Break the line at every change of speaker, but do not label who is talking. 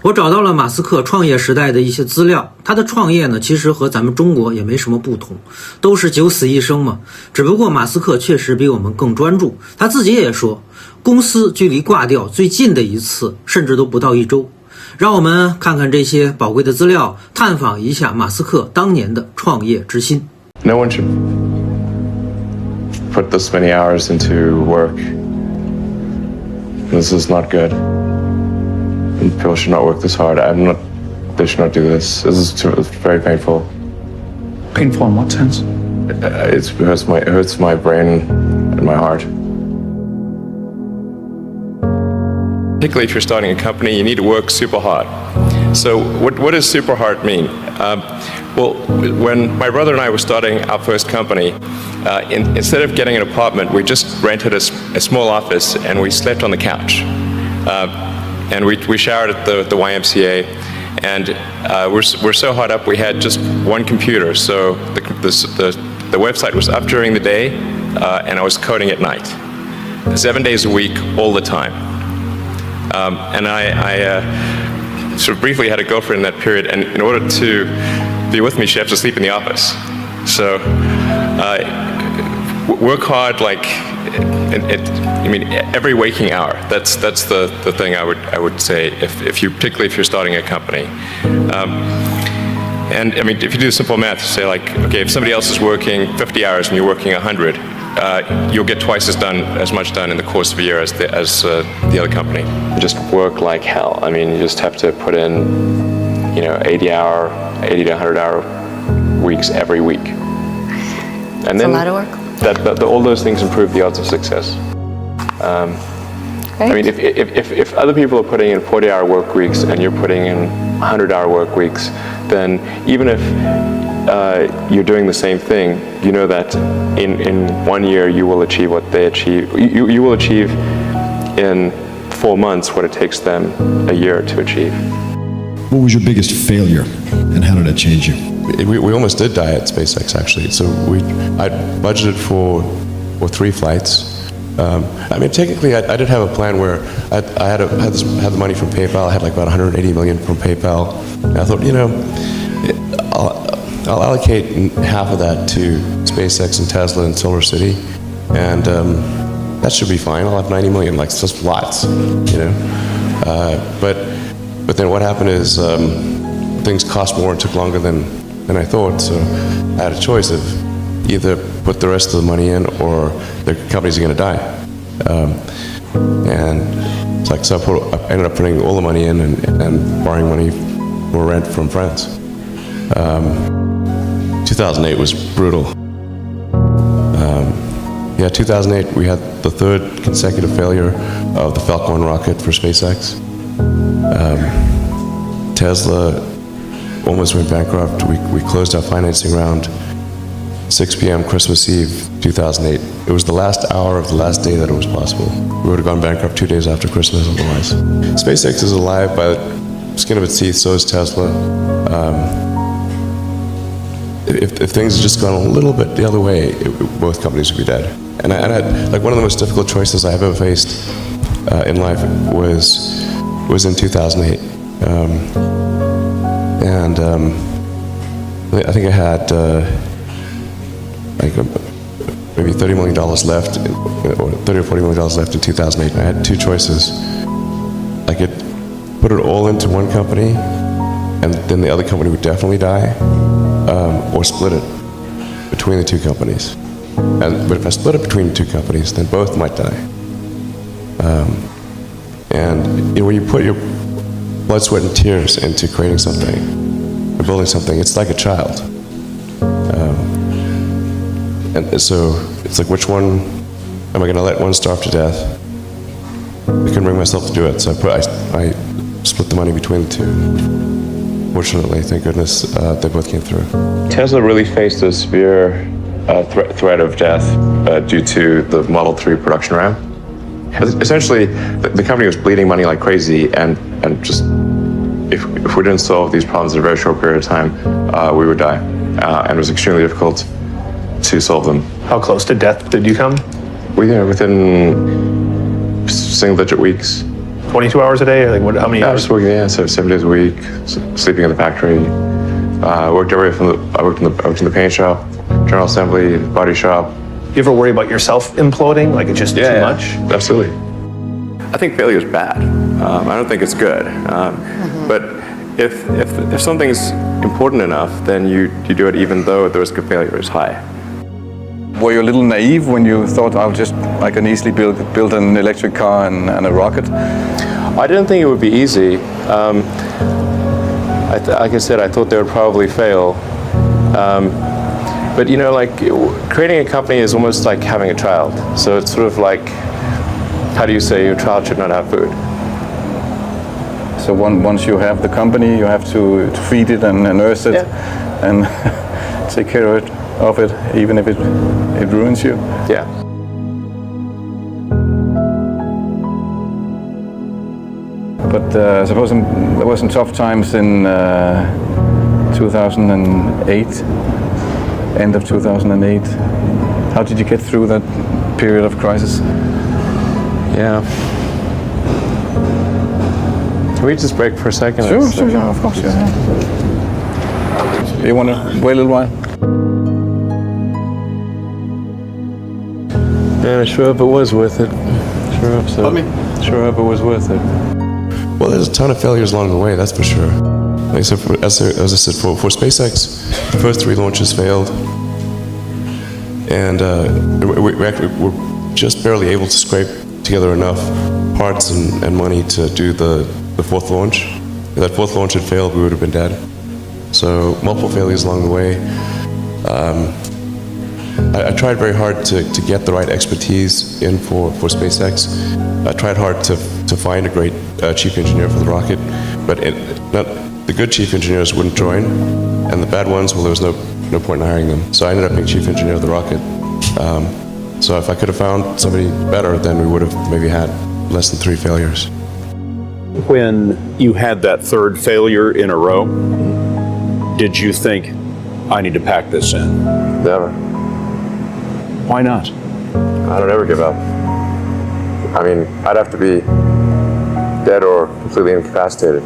我找到了马斯克创业时代的一些资料，他的创业呢，其实和咱们中国也没什么不同，都是九死一生嘛。只不过马斯克确实比我们更专注，他自己也说，公司距离挂掉最近的一次，甚至都不到1周。让我们看看这些宝贵的资料，探访一下马斯克当年的创业之心。
No one should put this many hours into work. This is not good. People should not work this hard. They should not do this. It's very painful.
Painful in what sense?
It hurts my brain and my heart. Particularly if you're starting a company, you need to work super hard. So what does super hard mean? Well, when my brother and I were starting our first company, instead of getting an apartment, we just rented a small office and we slept on the couch. And we showered at the YMCA, and we're so hot up we had just one computer. So the website was up during the day, and I was coding at night, 7 days a week, all the time. And I sort of briefly had a girlfriend in that period, and in order to be with me, she had to sleep in the office. So work hard, like every waking hour. That's the thing I would say particularly if you're starting a company. And I mean, if you do simple math, you say like, okay, if somebody else is working 50 hours and you're working 100, you'll get twice as much done in the course of a year as the other company. Just work like hell. I mean, you just have to put in, 80 to 100 hour weeks every week. And then
a lot of work.
All those things improve the odds of success. I mean, if other people are putting in 40-hour work weeks and you're putting in 100-hour work weeks, then even if you're doing the same thing, you know that in 1 year you will achieve what they achieve. You will achieve in 4 months what it takes them a year to achieve.
What was your biggest failure, and how did it change you?
We almost did die at SpaceX, actually. So I budgeted for 3 flights. I mean, technically, I did have a plan where I had the money from PayPal. I had like about 180 million from PayPal. And I thought, I'll allocate half of that to SpaceX and Tesla and Solar City, and that should be fine. I'll have 90 million, like just lots, But then what happened is things cost more and took longer than I thought. So I had a choice of either put the rest of the money in or the companies are going to die. And it's like, so I ended up putting all the money in and borrowing money for rent from friends. 2008 was brutal. 2008 we had the 3rd consecutive failure of the Falcon 9 rocket for SpaceX. Tesla almost went bankrupt. We closed our financing round 6 p.m. Christmas Eve 2008. It was the last hour of the last day that it was possible. We would have gone bankrupt 2 days after Christmas otherwise. SpaceX is alive by the skin of its teeth, so is Tesla. If things had just gone a little bit the other way, both companies would be dead. And I had, like, one of the most difficult choices I've ever faced in life was in 2008. I think I had maybe $30 million left, or $30 or $40 million left in 2008. And I had 2 choices. I could put it all into one company, and then the other company would definitely die, or split it between the 2 companies. But if I split it between the 2 companies, then both might die. When you put your blood, sweat, and tears into creating something, or building something, it's like a child. And so it's like, which one am I going to let one starve to death? I couldn't bring myself to do it, so I split the money between the 2. Fortunately, thank goodness, they both came through. Tesla really faced a severe threat of death due to the Model 3 production ramp. Essentially, the company was bleeding money like crazy, and just if we didn't solve these problems in a very short period of time, we would die. And it was extremely difficult to solve them.
How close to death did you come?
Within single-digit weeks.
22 hours a day? Like, how many
I
hours?
was working, yeah, so 7 days a week, sleeping in the factory. I worked in the paint shop, general assembly, body shop.
You ever worry about yourself imploding? Like, it's just too much?
Absolutely. I think failure is bad. I don't think it's good. But if something's important enough, then you do it even though the risk of failure is high.
Were you a little naive when you thought I can easily build an electric car and a rocket?
I didn't think it would be easy. Like I said, I thought they would probably fail. But you know, like creating a company is almost like having a child. So it's sort of like, how do you say your child should not have food?
So once you have the company, you have to feed it and nurse it and take care of it, even if it ruins you.
Yeah.
But I suppose there were some tough times in 2008, end of 2008. How did you get through that period of crisis?
Yeah. Can we just break for a second?
Sure, of course. Yeah. You want to wait a little while?
Man, I sure hope it was worth it. Sure hope so.
Pardon me?
Sure hope it was worth it. Well, there's a ton of failures along the way, that's for sure. Like I said, as I said, for SpaceX, the first 3 launches failed. And we're just barely able to scrape together enough parts and money to do the 4th launch. If that 4th launch had failed, we would have been dead. So multiple failures along the way. I tried very hard to get the right expertise in for SpaceX. I tried hard to find a great chief engineer for the rocket, but the good chief engineers wouldn't join, and the bad ones, well, there was no point in hiring them. So I ended up being chief engineer of the rocket. So if I could have found somebody better, then we would have maybe had less than 3 failures.
When you had that 3rd failure in a row, did you think, I need to pack this in?
Never.
Why not?
I don't ever give up. I mean, I'd have to be dead or completely incapacitated.